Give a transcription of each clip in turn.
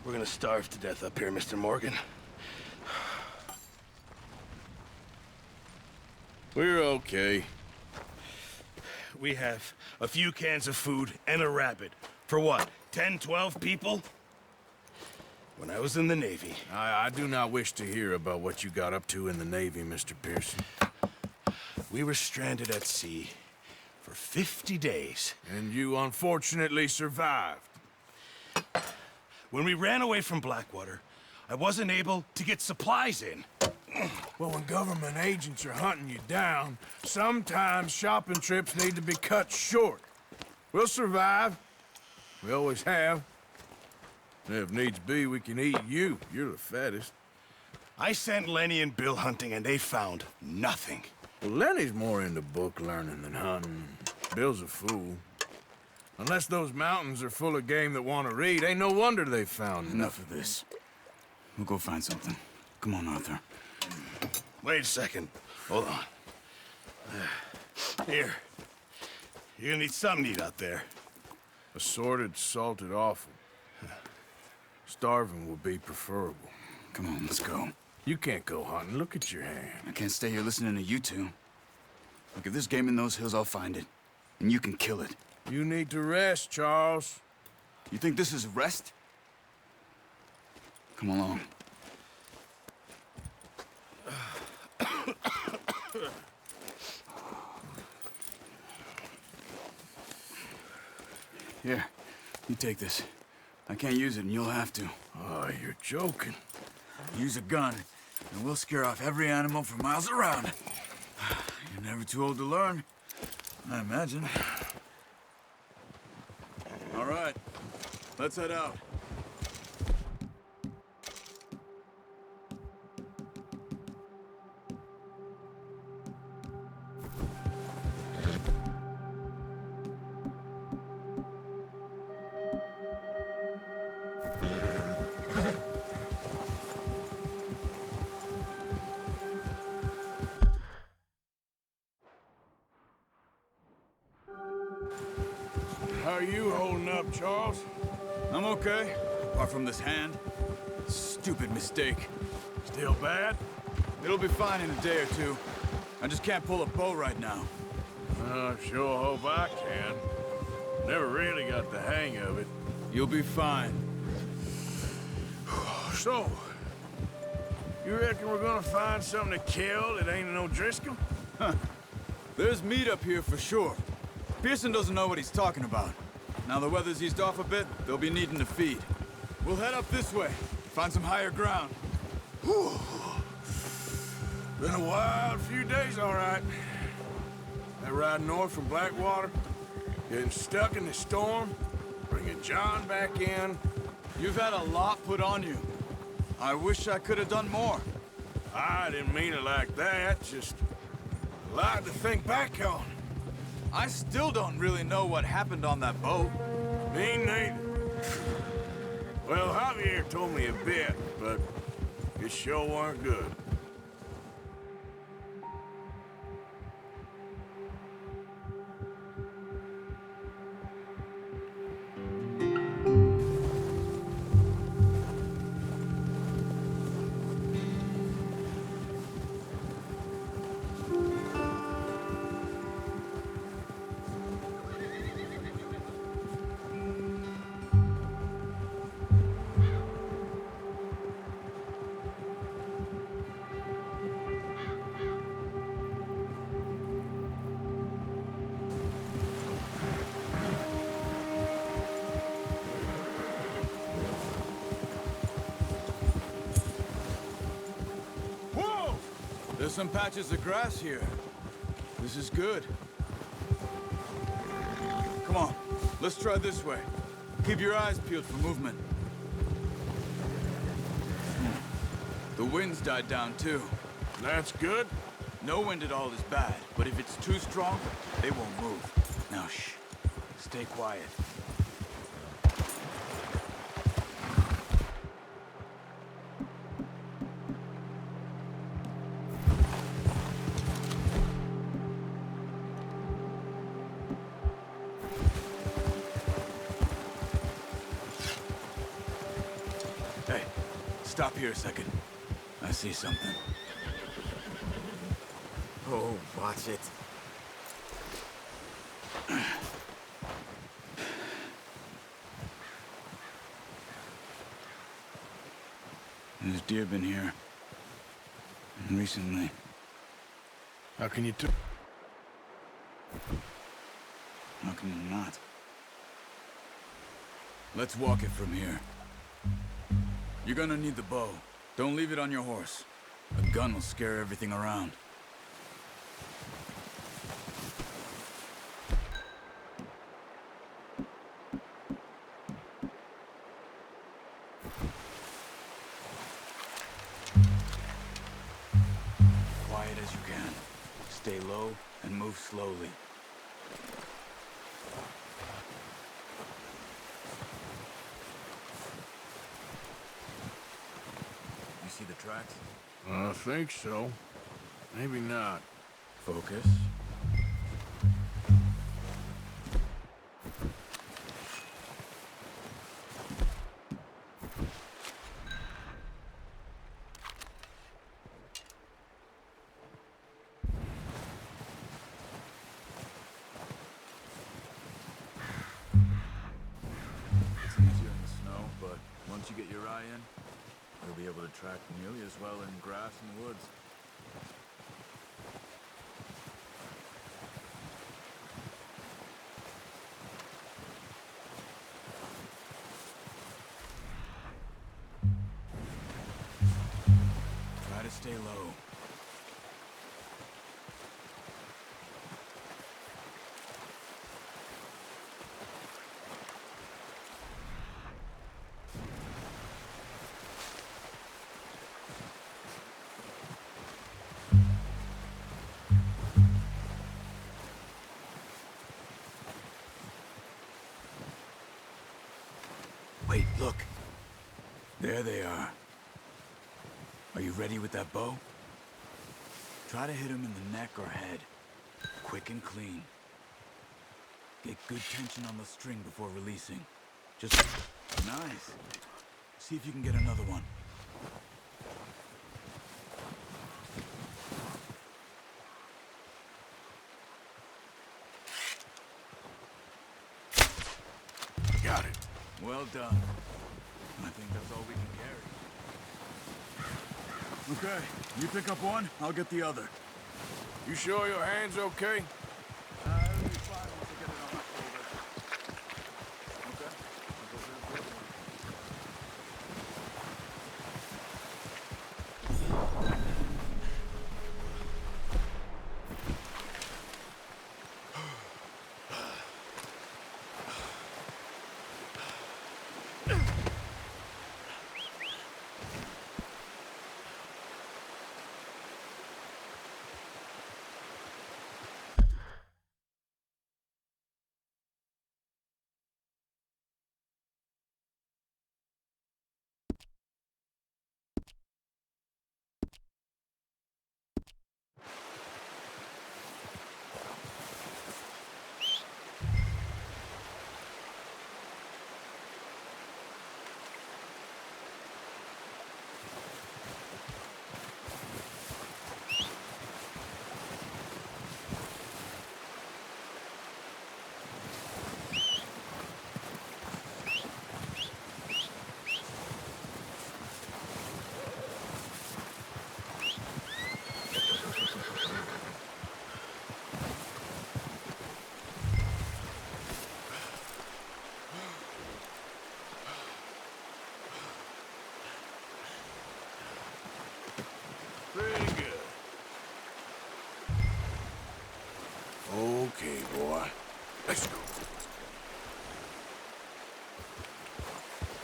We're gonna starve to death up here, Mr. Morgan. We're okay. We have a few cans of food and a rabbit. For what, 10, 12 people? When I was in the Navy... I do not wish to hear about what you got up to in the Navy, Mr. Pearson. We were stranded at sea for 50 days. And you unfortunately survived. When we ran away from Blackwater, I wasn't able to get supplies in. Well, when government agents are hunting you down, sometimes shopping trips need to be cut short. We'll survive. We always have. And if needs be, we can eat you. You're the fattest. I sent Lenny and Bill hunting, and they found nothing. Well, Lenny's more into book learning than hunting. Bill's a fool. Unless those mountains are full of game that want to read, ain't no wonder they found Enough of this. We'll go find something. Come on, Arthur. Wait a second. Hold on. Here. You're gonna need something to eat out there. Assorted, salted offal. Starving will be preferable. Come on, let's go. You can't go hunting. Look at your hand. I can't stay here listening to you two. Look, if there's game in those hills, I'll find it. And you can kill it. You need to rest, Charles. You think this is rest? Come along. Here, you take this. I can't use it, and you'll have to. Oh, you're joking. Use a gun, and we'll scare off every animal for miles around. You're never too old to learn, I imagine. All right, let's head out. How are you holding up, Charles? I'm okay, apart from this hand. Stupid mistake. Still bad? It'll be fine in a day or two. I just can't pull a bow right now. I sure hope I can. Never really got the hang of it. You'll be fine. So, you reckon we're gonna find something to kill that ain't no Driscoll? There's meat up here for sure. Pearson doesn't know what he's talking about. Now the weather's eased off a bit, they'll be needing to feed. We'll head up this way, find some higher ground. Whew. Been a wild few days, all right. That ride north from Blackwater, getting stuck in the storm, bringing John back in. You've had a lot put on you. I wish I could have done more. I didn't mean it like that, just a lot to think back on. I still don't really know what happened on that boat. Me neither. Well, Javier told me a bit, but it sure weren't good. There's some patches of grass here. This is good. Come on, let's try this way. Keep your eyes peeled for movement. The wind's died down too. That's good. No wind at all is bad, but if it's too strong, they won't move. Now shh, stay quiet. Stop here a second. I see something. Oh, watch it. There's deer been here. Recently. How can you How can you not? Let's walk it from here. You're gonna need the bow. Don't leave it on your horse. A gun will scare everything around. Quiet as you can. Stay low and move slowly. You see the tracks? I think so. Maybe not. Focus. It's easier in the snow, but once you get your eye in, you'll be able to track nearly as well in grass in the woods. Try to stay low. Wait, look. There they are. Are you ready with that bow? Try to hit him in the neck or head. Quick and clean. Get good tension on the string before releasing. Just... nice. See if you can get another one. Got it. Well done. I think that's all we can carry. Okay, you pick up one, I'll get the other. You sure your hand's okay? It'll be fine once I get it on my shoulder. Okay. I'll go get a good one. Pretty good. Okay, boy. Let's go.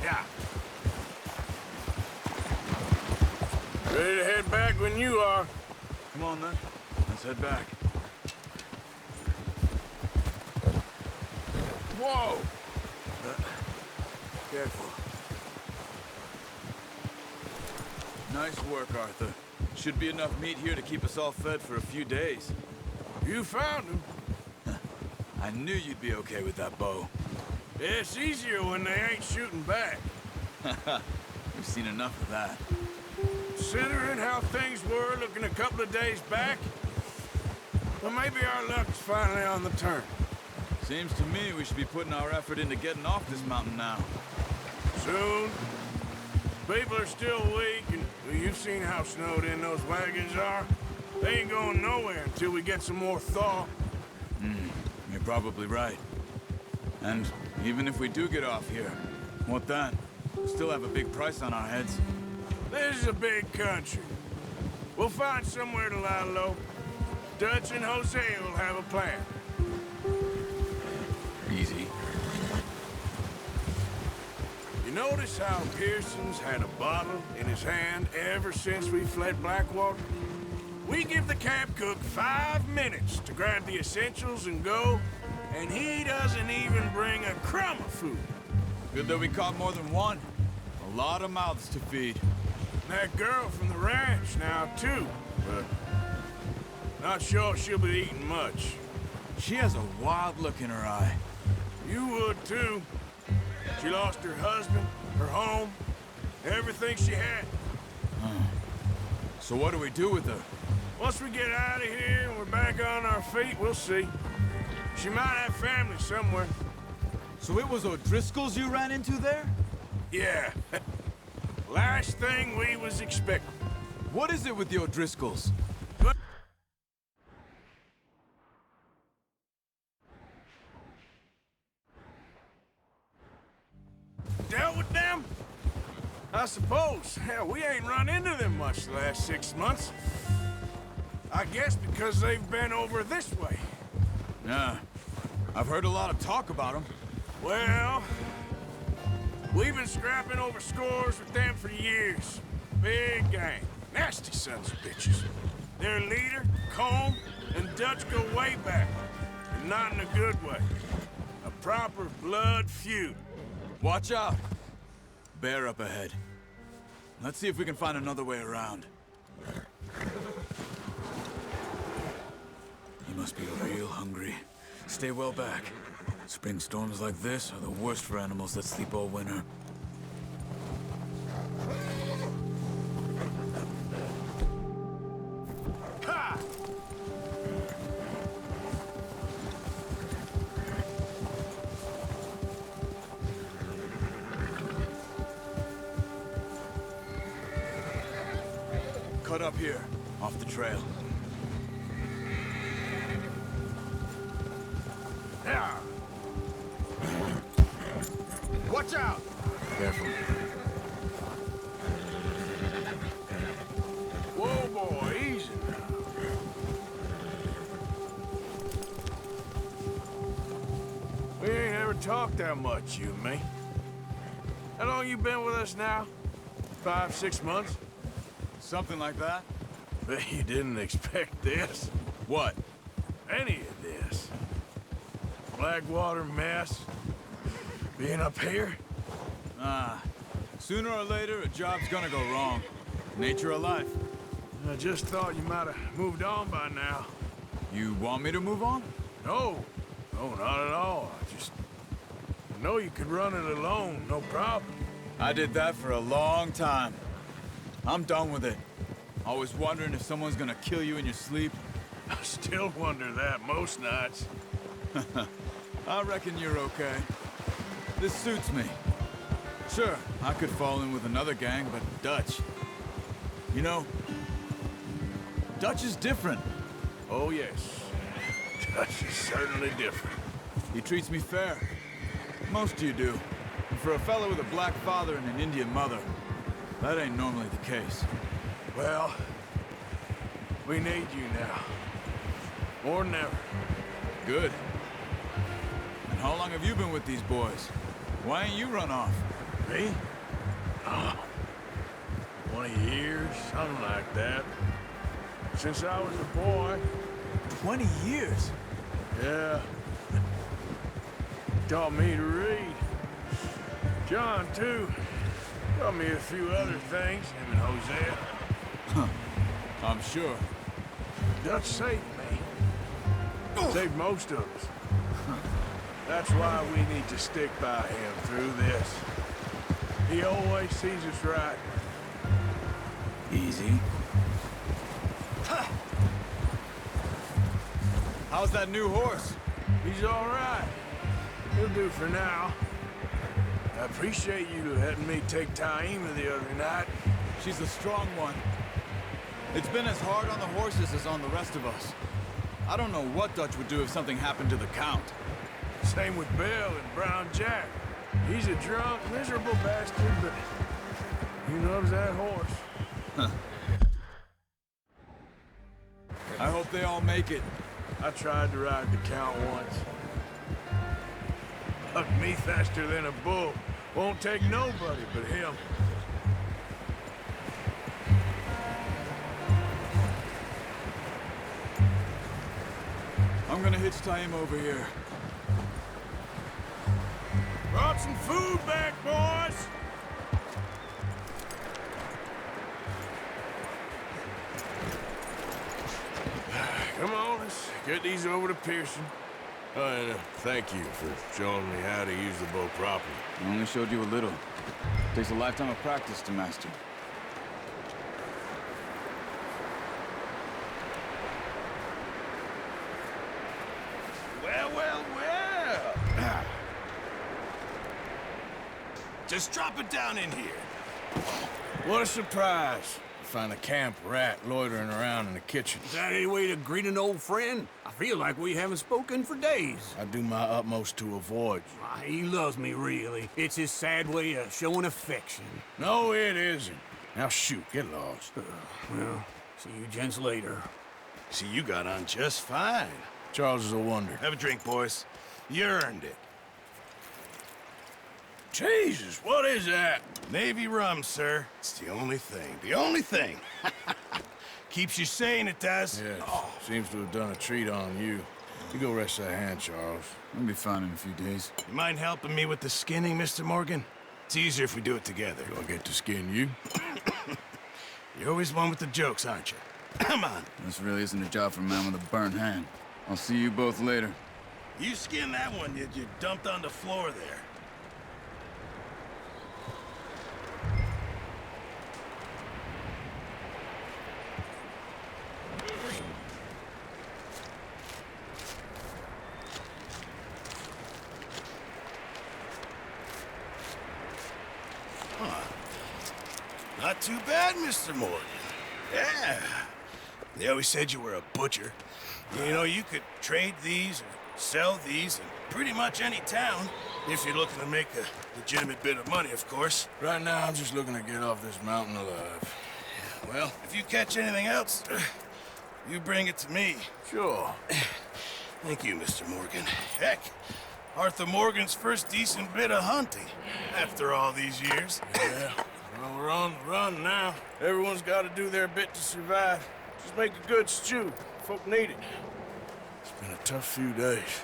Yeah. Ready to head back when you are. Come on then, let's head back. Whoa! Careful. Nice work, Arthur. Should be enough meat here to keep us all fed for a few days. You found him. I knew you'd be okay with that bow. It's easier when they ain't shooting back. We we've seen enough of that. Considering how things were looking a couple of days back, well, maybe our luck's finally on the turn. Seems to me we should be putting our effort into getting off this mountain now. Soon. People are still weak, and well, you've seen how snowed in those wagons are. They ain't going nowhere until we get some more thaw. You're probably right. And even if we do get off here, what then? We still have a big price on our heads. This is a big country. We'll find somewhere to lie low. Dutch and Hosea will have a plan. Easy. You notice how Pearson's had a bottle in his hand ever since we fled Blackwater? We give the camp cook 5 minutes to grab the essentials and go, and he doesn't even bring a crumb of food. Good that we caught more than one. A lot of mouths to feed. That girl from the ranch now, too, but not sure she'll be eating much. She has a wild look in her eye. You would, too. She lost her husband, her home, everything she had. So what do we do with her? Once we get out of here and we're back on our feet, we'll see. She might have family somewhere. So it was O'Driscoll's you ran into there? Yeah. Last thing we was expecting. What is it with the O'Driscolls? Dealt with them? I suppose. Hell, we ain't run into them much the last 6 months. I guess because they've been over this way. Yeah. I've heard a lot of talk about them. Well, we've been scrapping over scores with them for years. Big gang. Nasty sons of bitches. Their leader, Combe, and Dutch go way back. And not in a good way. A proper blood feud. Watch out! Bear up ahead. Let's see if we can find another way around. He must be real hungry. Stay well back. Spring storms like this are the worst for animals that sleep all winter. Ha! Cut up here, off the trail. Yeah. Watch out! Careful. Whoa, boy, easy now. We ain't ever talked that much, you and me. How long you been with us now? 5, 6 months? Something like that? Bet you didn't expect this. What? Any of this. Blackwater mess. Being up here? Sooner or later, a job's gonna go wrong. Nature of life. I just thought you might have moved on by now. You want me to move on? No. No, not at all. I know you could run it alone, no problem. I did that for a long time. I'm done with it. Always wondering if someone's gonna kill you in your sleep. I still wonder that most nights. I reckon you're okay. This suits me. Sure, I could fall in with another gang, but Dutch... You know, Dutch is different. Oh, yes. Dutch is certainly different. He treats me fair. Most of you do. And for a fellow with a black father and an Indian mother, that ain't normally the case. Well, we need you now. More than ever. Good. And how long have you been with these boys? Why ain't you run off? Me? Oh, 20 years, something like that. Since I was a boy. 20 years? Yeah. Taught me to read. John, too. Taught me a few other things, him and Hosea. I'm sure. Dutch saved me. Saved most of us. That's why we need to stick by him through this. He always sees us right. Easy. How's that new horse? He's all right. He'll do for now. I appreciate you letting me take Taima the other night. She's a strong one. It's been as hard on the horses as on the rest of us. I don't know what Dutch would do if something happened to the Count. Same with Bill and Brown Jack. He's a drunk, miserable bastard, but he loves that horse. I hope they all make it. I tried to ride the Count once. Hucked me faster than a bull. Won't take nobody but him. I'm gonna hitch Taima over here. Brought some food back, boys! Come on, let's get these over to Pearson. Oh, and thank you for showing me how to use the bow properly. I only showed you a little. Takes a lifetime of practice to master. Well, well, well. Just drop it down in here. What a surprise. Find a camp rat loitering around in the kitchen. Is that any way to greet an old friend? I feel like we haven't spoken for days. I do my utmost to avoid you. Ah, he loves me, really. It's his sad way of showing affection. No, it isn't. Now shoot, get lost. Well, see you gents later. See, you got on just fine. Charles is a wonder. Have a drink, boys. You earned it. Jesus, what is that? Navy rum, sir. It's the only thing. The only thing. Keeps you sane, it does. Yes, seems to have done a treat on you. You go rest that hand, Charles. I'll be fine in a few days. You mind helping me with the skinning, Mr. Morgan? It's easier if we do it together. Do I get to skin you? You're always one with the jokes, aren't you? Come on. This really isn't a job for a man with a burnt hand. I'll see you both later. You skinned that one you dumped on the floor there. Not too bad, Mr. Morgan. Yeah. They always said you were a butcher. You know, you could trade these or sell these in pretty much any town, if you're looking to make a legitimate bit of money, of course. Right now, I'm just looking to get off this mountain alive. Well, if you catch anything else, you bring it to me. Sure. Thank you, Mr. Morgan. Heck, Arthur Morgan's first decent bit of hunting after all these years. Yeah. Well, we're on the run now. Everyone's got to do their bit to survive. Just make a good stew. Folk need it. It's been a tough few days.